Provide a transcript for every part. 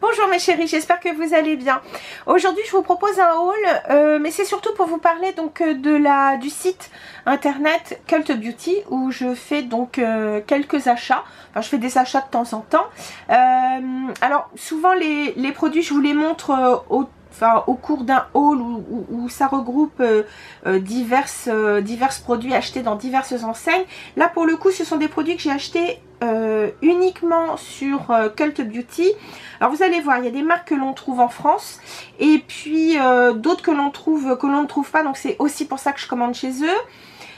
Bonjour mes chéris, j'espère que vous allez bien. Aujourd'hui je vous propose un haul, mais c'est surtout pour vous parler donc du site internet Cult Beauty où je fais donc quelques achats. Enfin je fais des achats de temps en temps. Alors souvent les produits je vous les montre au cours d'un haul où ça regroupe divers produits achetés dans diverses enseignes. Là pour le coup ce sont des produits que j'ai achetés uniquement sur Cult Beauty. Alors vous allez voir, il y a des marques que l'on trouve en France et puis d'autres que l'on ne trouve pas, donc c'est aussi pour ça que je commande chez eux.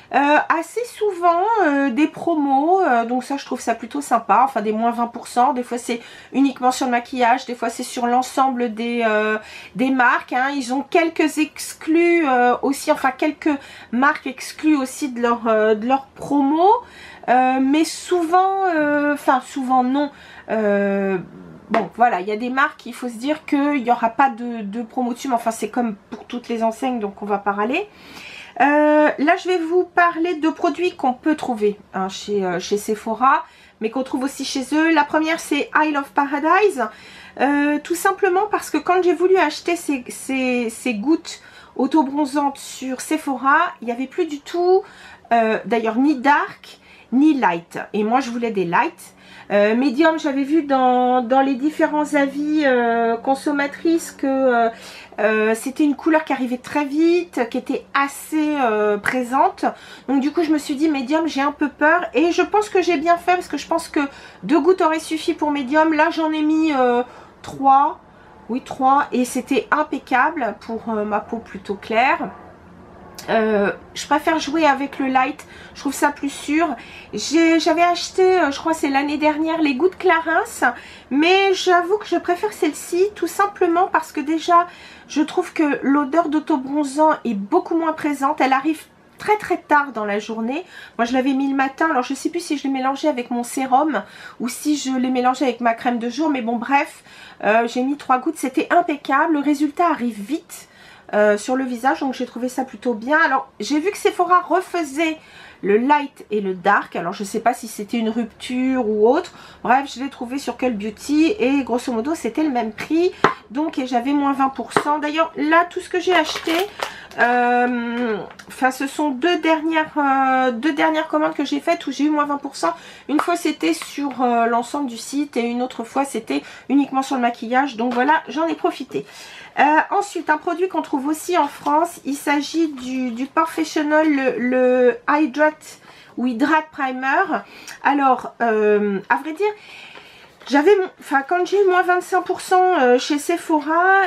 Assez souvent des promos, donc ça je trouve ça plutôt sympa, enfin des moins 20%, des fois c'est uniquement sur le maquillage, des fois c'est sur l'ensemble des marques, hein. Ils ont quelques exclus aussi, enfin quelques marques exclues aussi de leur promo, mais souvent, souvent non. Bon voilà, il y a des marques, il faut se dire qu'il n'y aura pas de promo dessus, mais enfin c'est comme pour toutes les enseignes, donc on va pas râler. Là je vais vous parler de produits qu'on peut trouver hein, chez Sephora, mais qu'on trouve aussi chez eux. La première c'est Isle of Paradise, tout simplement parce que quand j'ai voulu acheter ces gouttes auto-bronzantes sur Sephora, il n'y avait plus du tout d'ailleurs ni dark ni light, et moi je voulais des light. Medium, j'avais vu dans les différents avis consommatrices que c'était une couleur qui arrivait très vite, qui était assez présente. Donc du coup je me suis dit Medium, j'ai un peu peur, et je pense que j'ai bien fait parce que je pense que 2 gouttes auraient suffi pour Medium. Là j'en ai mis 3, oui 3, et c'était impeccable pour ma peau plutôt claire. Je préfère jouer avec le light, je trouve ça plus sûr. J'avais acheté, je crois c'est l'année dernière, les gouttes Clarins, mais j'avoue que je préfère celle-ci tout simplement parce que déjà je trouve que l'odeur d'auto-bronzant est beaucoup moins présente. Elle arrive très tard dans la journée. Moi je l'avais mis le matin, alors je sais plus si je l'ai mélangé avec mon sérum ou si je l'ai mélangé avec ma crème de jour, mais bon bref, j'ai mis 3 gouttes, c'était impeccable. Le résultat arrive vite sur le visage, donc j'ai trouvé ça plutôt bien. Alors j'ai vu que Sephora refaisait le light et le dark, alors je sais pas si c'était une rupture ou autre. Bref, je l'ai trouvé sur Cult Beauty et grosso modo c'était le même prix, donc j'avais moins 20%. D'ailleurs là tout ce que j'ai acheté, ce sont deux dernières commandes que j'ai faites où j'ai eu moins 20%. Une fois c'était sur l'ensemble du site et une autre fois c'était uniquement sur le maquillage, donc voilà, j'en ai profité. Ensuite un produit qu'on trouve aussi en France, il s'agit du Professional, le Hydrate ou Hydrate Primer. Alors à vrai dire, quand j'ai eu moins 25% chez Sephora,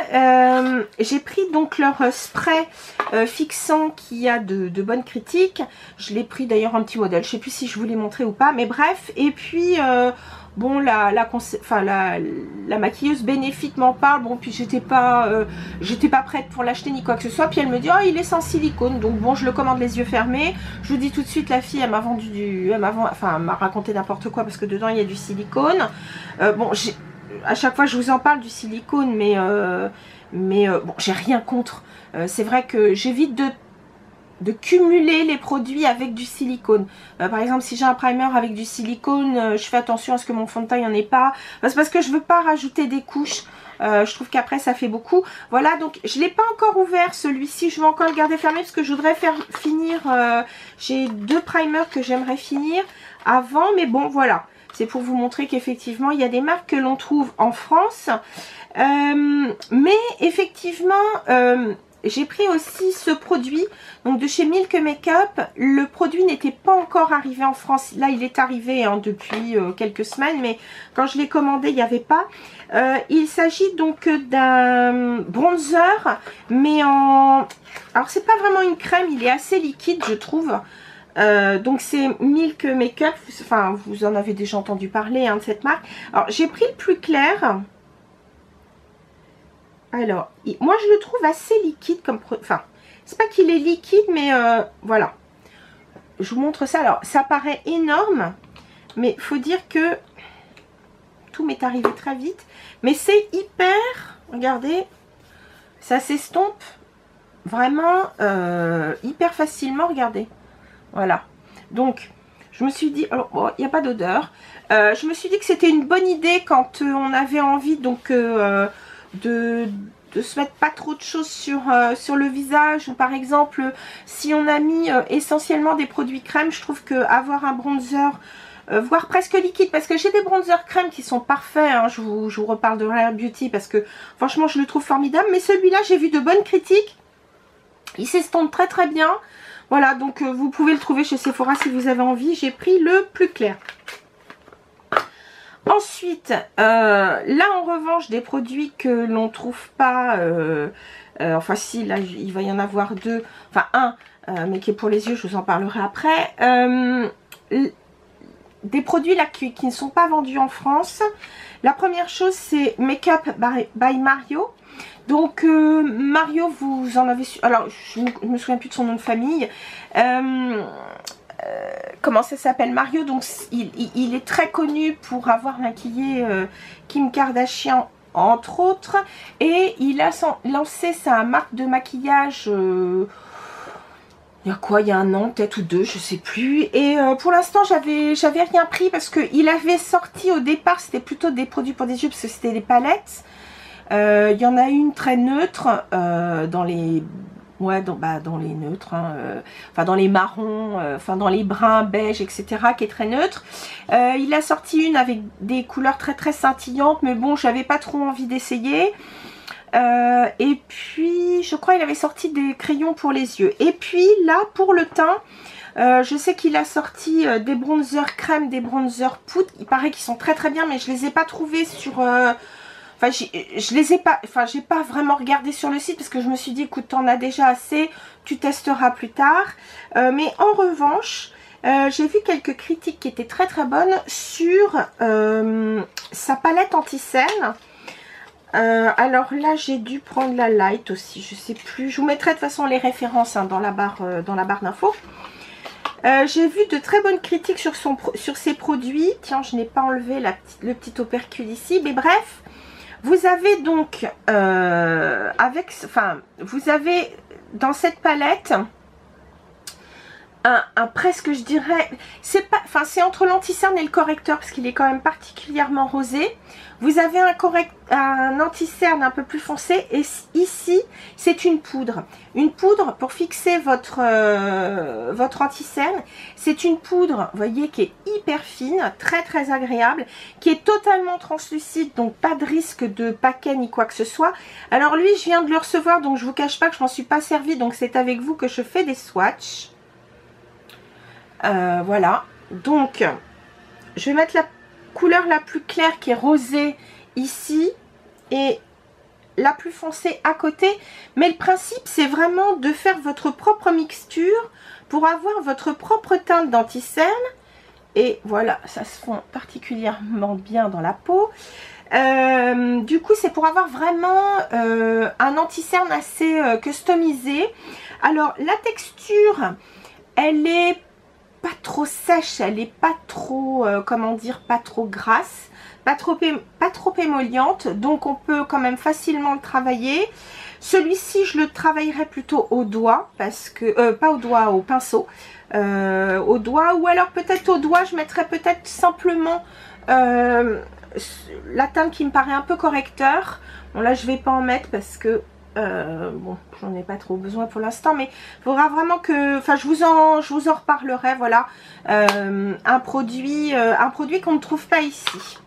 j'ai pris donc leur spray fixant qui a de bonnes critiques. Je l'ai pris d'ailleurs un petit modèle, je sais plus si je vous l'ai montré ou pas, mais bref. Et puis bon, la maquilleuse Benefit m'en parle, bon, puis j'étais pas prête pour l'acheter ni quoi que ce soit, puis elle me dit oh il est sans silicone, donc bon je le commande les yeux fermés. Je vous dis tout de suite, la fille elle m'a vendu elle m'a raconté n'importe quoi parce que dedans il y a du silicone. Bon, à chaque fois je vous en parle du silicone, mais bon, j'ai rien contre. C'est vrai que j'évite de cumuler les produits avec du silicone. Par exemple, si j'ai un primer avec du silicone, je fais attention à ce que mon fond de teint n'y en ait pas. C'est parce que je veux pas rajouter des couches. Je trouve qu'après ça fait beaucoup. Voilà, donc je l'ai pas encore ouvert celui-ci. Je vais encore le garder fermé parce que je voudrais faire finir. J'ai 2 primers que j'aimerais finir avant, mais bon voilà. C'est pour vous montrer qu'effectivement il y a des marques que l'on trouve en France. Mais effectivement j'ai pris aussi ce produit donc de chez Milk Makeup. Le produit n'était pas encore arrivé en France. Là il est arrivé hein, depuis quelques semaines, mais quand je l'ai commandé il n'y avait pas. Il s'agit donc d'un bronzer, mais alors c'est pas vraiment une crème, il est assez liquide je trouve. Donc c'est Milk Makeup, enfin vous en avez déjà entendu parler hein, de cette marque. Alors j'ai pris le plus clair. Alors, moi je le trouve assez liquide comme... Enfin, c'est pas qu'il est liquide, mais voilà. Je vous montre ça. Alors, ça paraît énorme, mais il faut dire que tout m'est arrivé très vite. Mais c'est hyper... Regardez, ça s'estompe vraiment hyper facilement, regardez. Voilà. Donc, Je me suis dit, alors bon, il n'y a pas d'odeur. Je me suis dit que c'était une bonne idée quand on avait envie donc de se mettre pas trop de choses sur le visage, ou par exemple si on a mis essentiellement des produits crème, je trouve que avoir un bronzer voire presque liquide, parce que j'ai des bronzers crème qui sont parfaits, hein, je vous reparle de Rare Beauty parce que franchement je le trouve formidable, mais celui-là j'ai vu de bonnes critiques, il s'estompe très très bien. Voilà, donc vous pouvez le trouver chez Sephora si vous avez envie. J'ai pris le plus clair. Ensuite, là en revanche, des produits que l'on ne trouve pas, enfin si, là il va y en avoir deux, enfin un, mais qui est pour les yeux, je vous en parlerai après. Des produits là qui ne sont pas vendus en France. La première chose, c'est Make Up by Mario. Donc Mario, vous en avez su, alors je me souviens plus de son nom de famille. Comment ça s'appelle, Mario, donc il est très connu pour avoir maquillé Kim Kardashian entre autres, et il a lancé sa marque de maquillage il y a quoi, il y a un an peut-être ou deux, je sais plus. Et pour l'instant j'avais rien pris parce que il avait sorti au départ, c'était plutôt des produits pour des yeux parce que c'était des palettes. Il y en a une très neutre dans les, ouais, dans les neutres, hein, enfin dans les marrons, enfin dans les bruns, beige, etc., qui est très neutre. Il a sorti une avec des couleurs très très scintillantes, mais bon, j'avais pas trop envie d'essayer. Et puis je crois il avait sorti des crayons pour les yeux. Et puis là pour le teint, je sais qu'il a sorti des bronzers crème, des bronzers poudre. Il paraît qu'ils sont très très bien, mais je les ai pas trouvés sur enfin je les ai pas, enfin j'ai pas vraiment regardé sur le site parce que je me suis dit écoute, t'en as déjà assez, tu testeras plus tard. Mais en revanche j'ai vu quelques critiques qui étaient très très bonnes sur sa palette anti-cerne. Alors là j'ai dû prendre la light aussi, je sais plus, je vous mettrai de toute façon les références hein, dans la barre d'infos. J'ai vu de très bonnes critiques sur ses produits. Tiens, je n'ai pas enlevé le petit opercule ici, mais bref, vous avez donc vous avez dans cette palette un presque, je dirais, c'est pas, enfin c'est entre l'anti-cerne et le correcteur parce qu'il est quand même particulièrement rosé. Vous avez un anti-cerne un peu plus foncé, et ici c'est une poudre pour fixer votre anti-cerne. C'est une poudre, vous voyez, qui est hyper fine, très très agréable, qui est totalement translucide, donc pas de risque de paquet ni quoi que ce soit. Alors lui, je viens de le recevoir, donc je vous cache pas que je m'en suis pas servi, donc c'est avec vous que je fais des swatchs. Voilà, donc je vais mettre la couleur la plus claire qui est rosée ici et la plus foncée à côté, mais le principe c'est vraiment de faire votre propre mixture pour avoir votre propre teinte d'anti-cerne. Et voilà, ça se fond particulièrement bien dans la peau. Du coup c'est pour avoir vraiment un anti-cerne assez customisé. Alors la texture, elle est pas trop sèche, elle est pas trop comment dire, pas trop grasse, pas trop émolliente, donc on peut quand même facilement le travailler. Celui-ci je le travaillerai plutôt au doigt, parce que pas au doigt, au pinceau, au doigt, ou alors peut-être au doigt je mettrai peut-être simplement la teinte qui me paraît un peu correcteur. Bon là je vais pas en mettre parce que bon, j'en ai pas trop besoin pour l'instant, mais il faudra vraiment que, enfin je vous en reparlerai. Voilà, un produit qu'on ne trouve pas ici.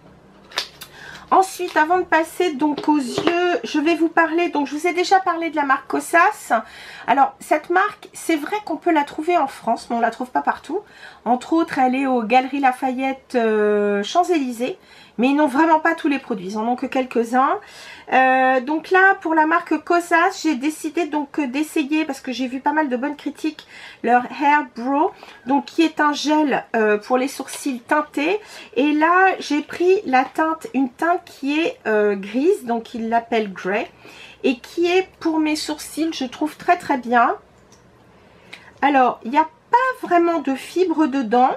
Ensuite, avant de passer donc aux yeux, je vais vous parler, donc je vous ai déjà parlé de la marque Kosas. Alors cette marque, c'est vrai qu'on peut la trouver en France, mais on la trouve pas partout. Entre autres, elle est aux Galeries Lafayette Champs-Élysées, mais ils n'ont vraiment pas tous les produits, ils en ont que quelques-uns. Donc là, pour la marque Kosas, j'ai décidé donc d'essayer, parce que j'ai vu pas mal de bonnes critiques, leur Hair Brow, donc qui est un gel pour les sourcils teintés. Et là, j'ai pris la teinte, une teinte qui est grise, donc ils l'appellent Grey, et qui est pour mes sourcils, je trouve très très bien. Alors, il n'y a pas vraiment de fibres dedans.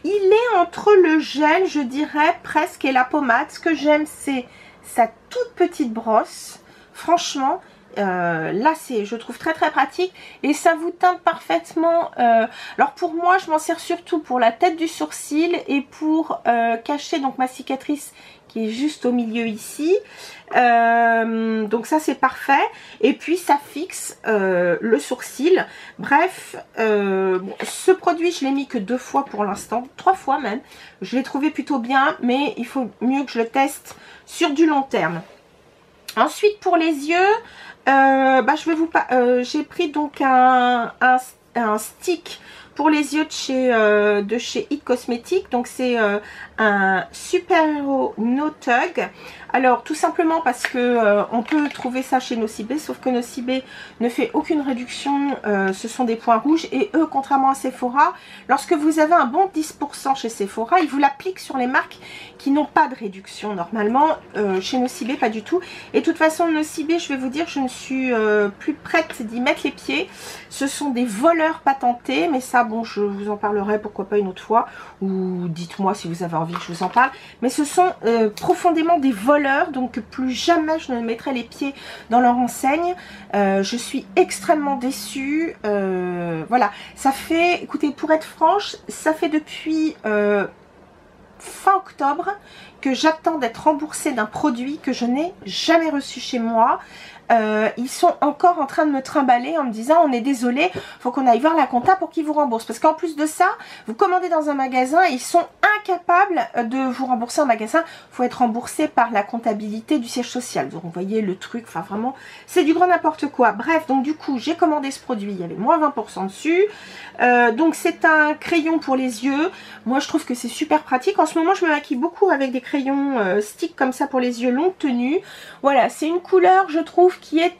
Il est entre le gel, je dirais, presque, et la pommade. Ce que j'aime, c'est sa toute petite brosse. Franchement, Là, je trouve très très pratique et ça vous teinte parfaitement. Alors pour moi, je m'en sers surtout pour la tête du sourcil et pour cacher donc ma cicatrice qui est juste au milieu ici. Donc ça c'est parfait. Et puis ça fixe le sourcil. Bref, bon, ce produit je l'ai mis que 2 fois pour l'instant, 3 fois même. Je l'ai trouvé plutôt bien, mais il faut mieux que je le teste sur du long terme. Ensuite pour les yeux, j'ai pris donc un stick pour les yeux de chez It Cosmetics. Donc c'est un Super Hero No Tug. Alors tout simplement parce que on peut trouver ça chez Nocibé, sauf que Nocibé ne fait aucune réduction, ce sont des points rouges, et eux, contrairement à Sephora, lorsque vous avez un bon 10% chez Sephora, ils vous l'appliquent sur les marques qui n'ont pas de réduction normalement. Chez Nocibé pas du tout. Et de toute façon Nocibé, je vais vous dire, je ne suis plus prête d'y mettre les pieds. Ce sont des voleurs patentés, mais ça bon, je vous en parlerai pourquoi pas une autre fois, ou dites-moi si vous avez envie que je vous en parle. Mais ce sont profondément des voleurs, donc plus jamais je ne mettrai les pieds dans leur enseigne. Je suis extrêmement déçue. Voilà, ça fait, écoutez, pour être franche, ça fait depuis fin octobre que j'attends d'être remboursée d'un produit que je n'ai jamais reçu chez moi. Ils sont encore en train de me trimballer en me disant on est désolé, faut qu'on aille voir la compta pour qu'ils vous remboursent, parce qu'en plus de ça, vous commandez dans un magasin et ils sont incapables de vous rembourser en magasin. Faut être remboursé par la comptabilité du siège social. Donc vous voyez le truc, enfin vraiment c'est du grand n'importe quoi. Bref, donc du coup j'ai commandé ce produit, il y avait moins 20% dessus. Donc c'est un crayon pour les yeux. Moi je trouve que c'est super pratique. En ce moment je me maquille beaucoup avec des crayons stick comme ça pour les yeux, longue tenue. Voilà, c'est une couleur je trouve qui a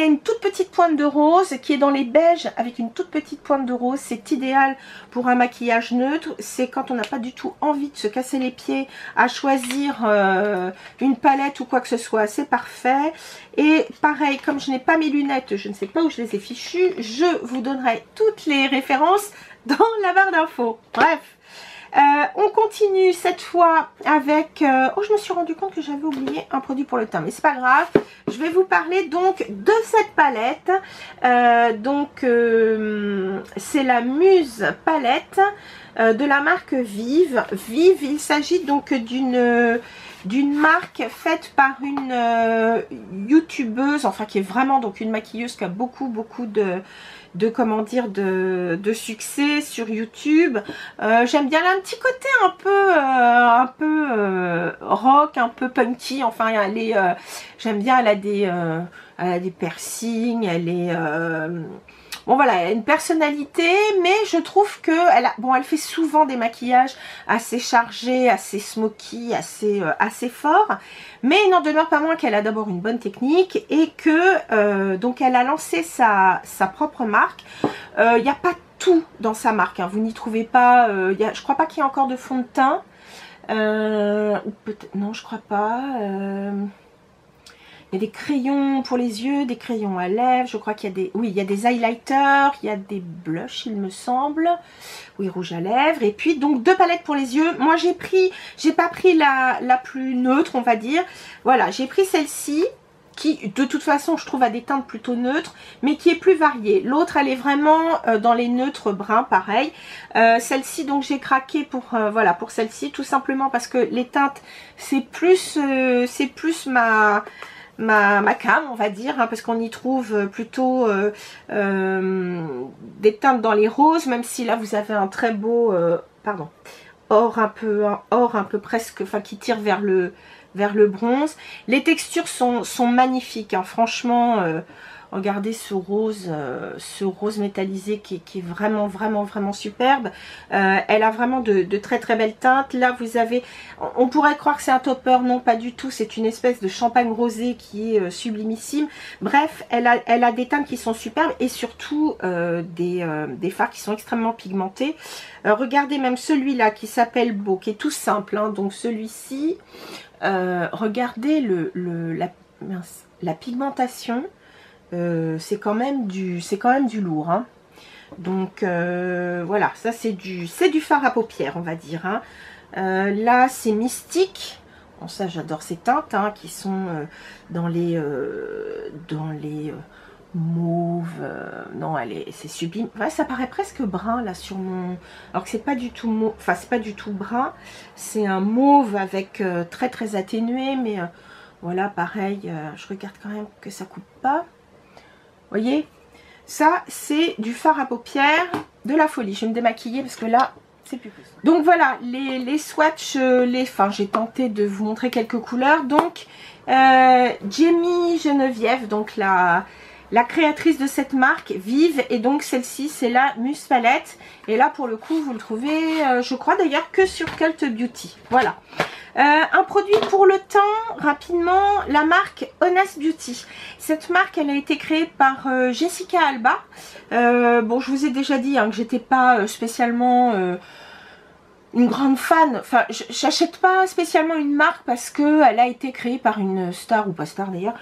une toute petite pointe de rose, qui est dans les beiges avec une toute petite pointe de rose. C'est idéal pour un maquillage neutre. C'est quand on n'a pas du tout envie de se casser les pieds à choisir une palette ou quoi que ce soit. C'est parfait. Et pareil, comme je n'ai pas mes lunettes, je ne sais pas où je les ai fichues, je vous donnerai toutes les références dans la barre d'infos. Bref. On continue cette fois avec... oh, je me suis rendu compte que j'avais oublié un produit pour le teint, mais c'est pas grave. Je vais vous parler donc de cette palette. C'est la Muse palette de la marque Vive. Vive, il s'agit donc d'une marque faite par une youtubeuse, enfin qui est vraiment donc une maquilleuse qui a beaucoup comment dire, de succès sur YouTube. J'aime bien, elle a un petit côté un peu rock, un peu punky. Enfin, elle est, j'aime bien, elle a des piercings, elle est bon voilà, elle a une personnalité, mais je trouve que elle fait souvent des maquillages assez chargés, assez smoky, assez forts, mais il n'en demeure pas moins qu'elle a d'abord une bonne technique et que donc elle a lancé sa propre marque. Il n'y a pas tout dans sa marque, hein, vous n'y trouvez pas, je crois pas qu'il y ait encore de fond de teint, ou peut-être, non je crois pas. Il y a des crayons pour les yeux, des crayons à lèvres, je crois qu'il y a des... Oui, il y a des highlighters, il y a des blushs, il me semble. Oui, rouge à lèvres. Et puis, donc, 2 palettes pour les yeux. Moi, j'ai pas pris la plus neutre, on va dire. Voilà, j'ai pris celle-ci, qui, de toute façon, je trouve a des teintes plutôt neutres, mais qui est plus variée. L'autre, elle est vraiment dans les neutres bruns, pareil. Celle-ci, donc, j'ai craqué pour, voilà, pour celle-ci, tout simplement parce que les teintes, c'est plus ma cam, on va dire, hein, parce qu'on y trouve plutôt des teintes dans les roses, même si là vous avez un très beau or un peu presque, enfin qui tire vers le bronze. Les textures sont magnifiques, hein, franchement. Regardez ce rose métallisé qui est vraiment superbe. Elle a vraiment de très belles teintes. Là vous avez, on pourrait croire que c'est un topper, non pas du tout, c'est une espèce de champagne rosé qui est sublimissime. Bref, elle a des teintes qui sont superbes et surtout des fards qui sont extrêmement pigmentés. Regardez même celui-là qui s'appelle Beau, qui est tout simple, hein, donc celui-ci, regardez la pigmentation. C'est quand même du lourd, hein. Donc voilà, ça c'est du fard à paupières, on va dire, hein. Là c'est Mystique, Bon, ça, j'adore ces teintes hein, qui sont dans les mauve, non, c'est sublime. Ouais, ça paraît presque brun là sur mon, alors que c'est pas du tout mauve, enfin c'est pas du tout brun, c'est un mauve avec très très atténué, mais voilà, pareil, je regarde quand même que ça coupe pas. Vous voyez, ça c'est du fard à paupières de la folie. Je vais me démaquiller parce que là c'est plus possible. Donc voilà, les swatchs, enfin j'ai tenté de vous montrer quelques couleurs. Donc Jamie Geneviève, donc la créatrice de cette marque, Vive, et donc celle-ci c'est la Mousse Palette, et là pour le coup vous le trouvez je crois d'ailleurs que sur Cult Beauty. Voilà, un produit pour le teint rapidement, la marque Honest Beauty. Cette marque elle a été créée par Jessica Alba. Bon, je vous ai déjà dit hein, que j'étais pas spécialement une grande fan, enfin j'achète pas spécialement une marque parce que elle a été créée par une star, ou pas star d'ailleurs.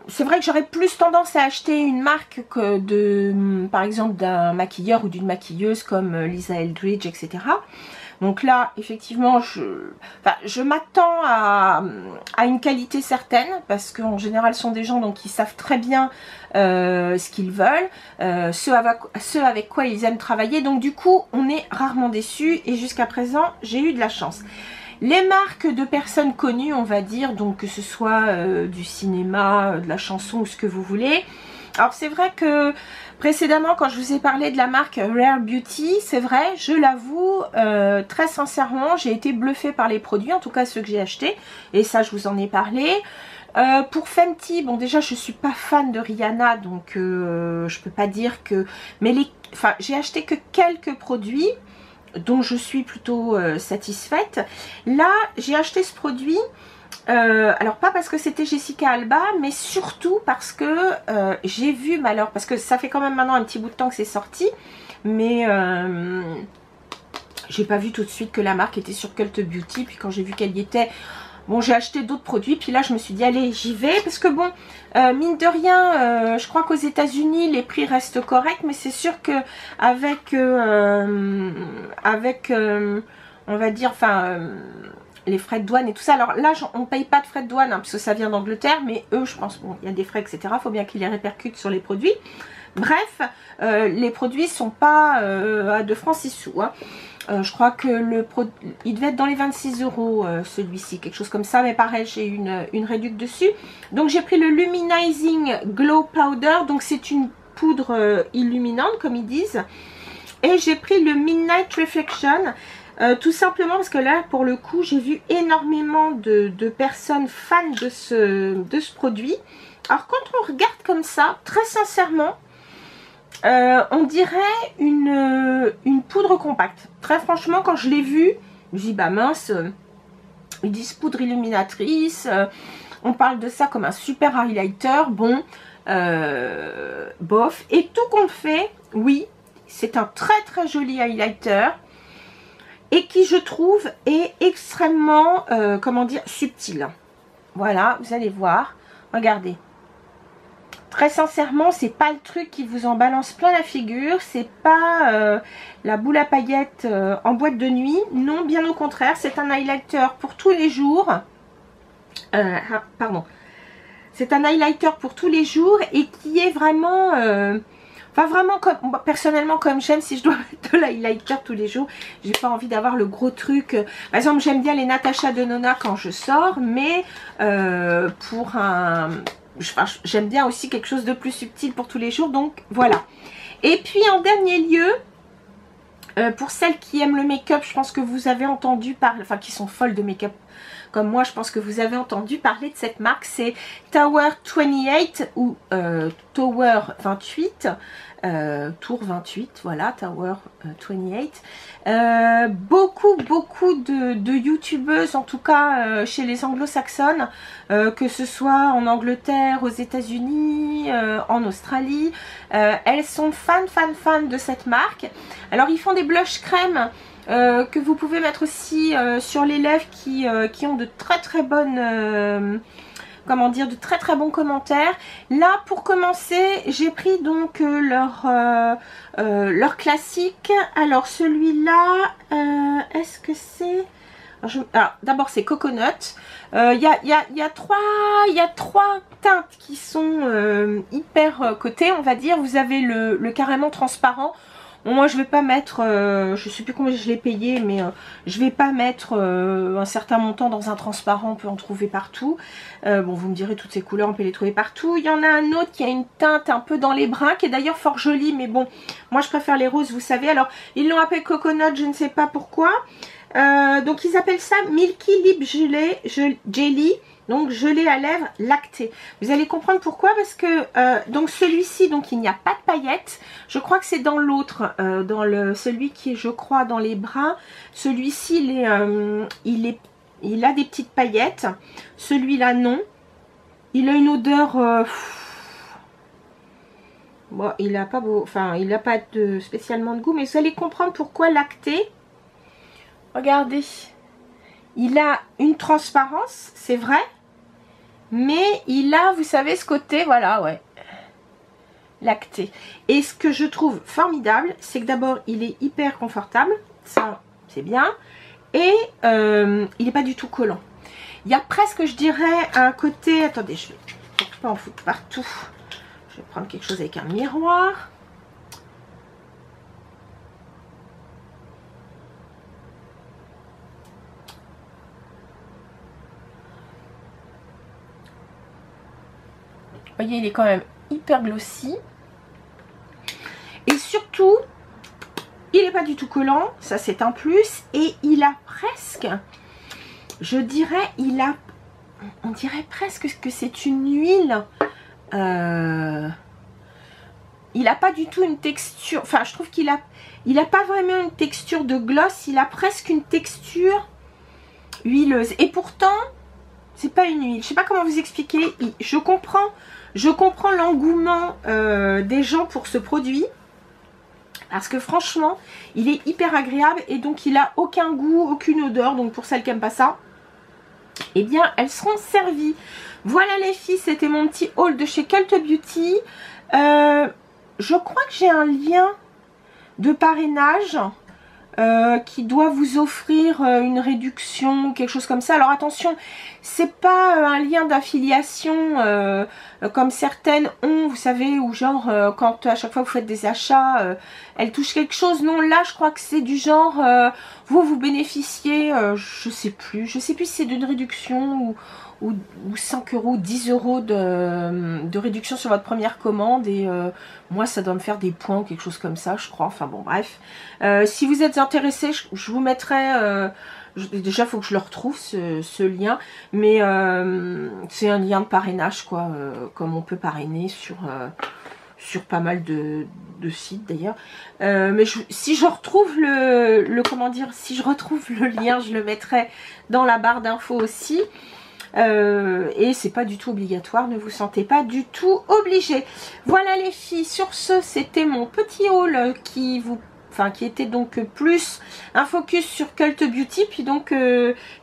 C'est vrai que j'aurais plus tendance à acheter une marque que par exemple d'un maquilleur ou d'une maquilleuse comme Lisa Eldridge, etc. Donc là, effectivement, je m'attends à une qualité certaine, parce qu'en général, ce sont des gens donc, qui savent très bien ce qu'ils veulent, ceux avec quoi ils aiment travailler. Donc du coup, on est rarement déçus, et jusqu'à présent, j'ai eu de la chance. Les marques de personnes connues, on va dire, donc que ce soit du cinéma, de la chanson ou ce que vous voulez. Alors c'est vrai que précédemment, quand je vous ai parlé de la marque Rare Beauty, c'est vrai, je l'avoue, très sincèrement, j'ai été bluffée par les produits, en tout cas ceux que j'ai achetés, et ça je vous en ai parlé. Pour Fenty, bon déjà je suis pas fan de Rihanna, donc je peux pas dire que... Mais j'ai acheté que quelques produits dont je suis plutôt satisfaite. Là, j'ai acheté ce produit, alors pas parce que c'était Jessica Alba, mais surtout parce que j'ai vu, alors parce que ça fait quand même maintenant un petit bout de temps que c'est sorti, mais j'ai pas vu tout de suite que la marque était sur Cult Beauty, puis quand j'ai vu qu'elle y était, bon, j'ai acheté d'autres produits, puis là je me suis dit allez, j'y vais, parce que bon, mine de rien, je crois qu'aux États-Unis les prix restent corrects, mais c'est sûr que avec on va dire, enfin les frais de douane et tout ça. Alors là, on paye pas de frais de douane hein, parce que ça vient d'Angleterre, mais eux, je pense, bon, il y a des frais, etc. Il faut bien qu'ils les répercutent sur les produits. Bref, les produits sont pas à 2 francs 6 sous. Hein. Je crois que il devait être dans les 26 € celui-ci, quelque chose comme ça, mais pareil, j'ai une réduction dessus. Donc j'ai pris le Luminizing Glow Powder, donc c'est une poudre illuminante comme ils disent. Et j'ai pris le Midnight Reflection, tout simplement parce que là, pour le coup, j'ai vu énormément de personnes fans de ce produit. Alors quand on regarde comme ça, très sincèrement, on dirait une poudre compacte. Très franchement, quand je l'ai vu, je me dis bah mince, ils disent poudre illuminatrice, on parle de ça comme un super highlighter, bon, bof. Et tout compte fait, oui, c'est un très très joli highlighter et qui je trouve est extrêmement, comment dire, subtil. Voilà, vous allez voir, regardez. Très sincèrement, c'est pas le truc qui vous en balance plein la figure, c'est pas la boule à paillettes en boîte de nuit, non, bien au contraire, c'est un highlighter pour tous les jours. Pardon, c'est un highlighter pour tous les jours et qui est vraiment, enfin vraiment comme, personnellement comme j'aime, si je dois mettre de l'highlighter tous les jours, j'ai pas envie d'avoir le gros truc. Par exemple, j'aime bien les Natasha Denona quand je sors, mais pour un... J'aime bien aussi quelque chose de plus subtil pour tous les jours, donc voilà. Et puis en dernier lieu, pour celles qui aiment le make-up, je pense que vous avez entendu parler, enfin qui sont folles de make-up comme moi, je pense que vous avez entendu parler de cette marque, c'est Tower 28 ou Tower 28, Tour 28, voilà, Tower 28. Beaucoup de youtubeuses, en tout cas chez les anglo-saxonnes, que ce soit en Angleterre, aux États-Unis, en Australie, elles sont fans de cette marque. Alors ils font des blush crème que vous pouvez mettre aussi sur les lèvres qui ont de très bonnes comment dire, de très bons commentaires. Là pour commencer, j'ai pris donc leur classique. Alors celui-là, est-ce que c'est Alors, d'abord c'est coconut. Il y a trois teintes qui sont hyper cotées, on va dire. Vous avez le carrément transparent. Bon, moi je vais pas mettre, je sais plus combien je l'ai payé, mais je vais pas mettre un certain montant dans un transparent, on peut en trouver partout. Bon, vous me direz, toutes ces couleurs on peut les trouver partout. Il y en a un autre qui a une teinte un peu dans les bruns, qui est d'ailleurs fort jolie, mais bon, moi je préfère les roses, vous savez. Alors ils l'ont appelé coconut, je ne sais pas pourquoi. Donc ils appellent ça Milky Lip Jelly, donc gelée à lèvres lactée. Vous allez comprendre pourquoi, parce que donc celui-ci, donc il n'y a pas de paillettes. Je crois que c'est dans l'autre, celui qui est, je crois, dans les bruns. Celui-ci il a des petites paillettes. Celui-là non. Il a une odeur. Bon, il a pas beau, enfin il n'a pas spécialement de goût, mais vous allez comprendre pourquoi lacté. Regardez, il a une transparence, c'est vrai, mais il a, vous savez, ce côté, voilà, ouais, lacté. Et ce que je trouve formidable, c'est que d'abord, il est hyper confortable, ça, c'est bien, et il n'est pas du tout collant. Il y a presque, je dirais, un côté, attendez, je vais pas en foutre partout, je vais prendre quelque chose avec un miroir. Vous voyez, il est quand même hyper glossy. Et surtout, il n'est pas du tout collant. Ça, c'est un plus. Et il a presque, je dirais, on dirait presque que c'est une huile. Il n'a pas du tout une texture. Enfin, je trouve qu'il a pas vraiment une texture de gloss. Il a presque une texture huileuse. Et pourtant, c'est pas une huile. Je sais pas comment vous expliquer. Je comprends l'engouement des gens pour ce produit. Parce que franchement, il est hyper agréable. Et donc, il a aucun goût, aucune odeur. Donc, pour celles qui n'aiment pas ça, eh bien, elles seront servies. Voilà les filles, c'était mon petit haul de chez Cult Beauty. Je crois que j'ai un lien de parrainage qui doit vous offrir une réduction, quelque chose comme ça. Alors attention, c'est pas un lien d'affiliation comme certaines ont, vous savez, ou genre quand à chaque fois vous faites des achats, elles touchent quelque chose. Non, là je crois que c'est du genre vous bénéficiez, je sais plus si c'est d'une réduction ou 5 €, 10 € de réduction sur votre première commande, et moi ça doit me faire des points ou quelque chose comme ça, je crois. Enfin bon, bref, si vous êtes intéressé, je vous mettrai, déjà il faut que je le retrouve ce lien, mais c'est un lien de parrainage quoi, comme on peut parrainer sur pas mal de sites d'ailleurs, mais si je retrouve si je retrouve le lien, je le mettrai dans la barre d'infos aussi. Et c'est pas du tout obligatoire, ne vous sentez pas du tout obligé. Voilà les filles, sur ce c'était mon petit haul qui était donc plus un focus sur Cult Beauty, puis donc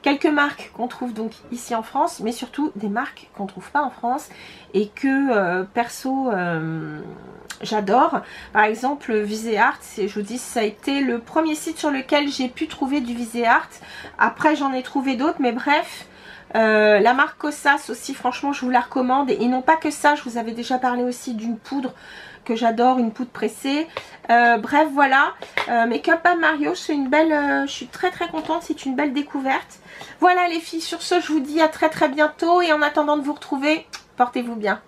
quelques marques qu'on trouve donc ici en France, mais surtout des marques qu'on trouve pas en France et que perso j'adore. Par exemple Viseart, je vous dis, ça a été le premier site sur lequel j'ai pu trouver du Viseart. Après j'en ai trouvé d'autres, mais bref. La marque Kosas aussi, franchement je vous la recommande. Et non pas que ça, je vous avais déjà parlé aussi d'une poudre que j'adore, une poudre pressée. Bref voilà, Make-up by Mario, c'est une belle, je suis très contente, c'est une belle découverte. Voilà les filles, sur ce je vous dis à très bientôt, et en attendant de vous retrouver, portez-vous bien.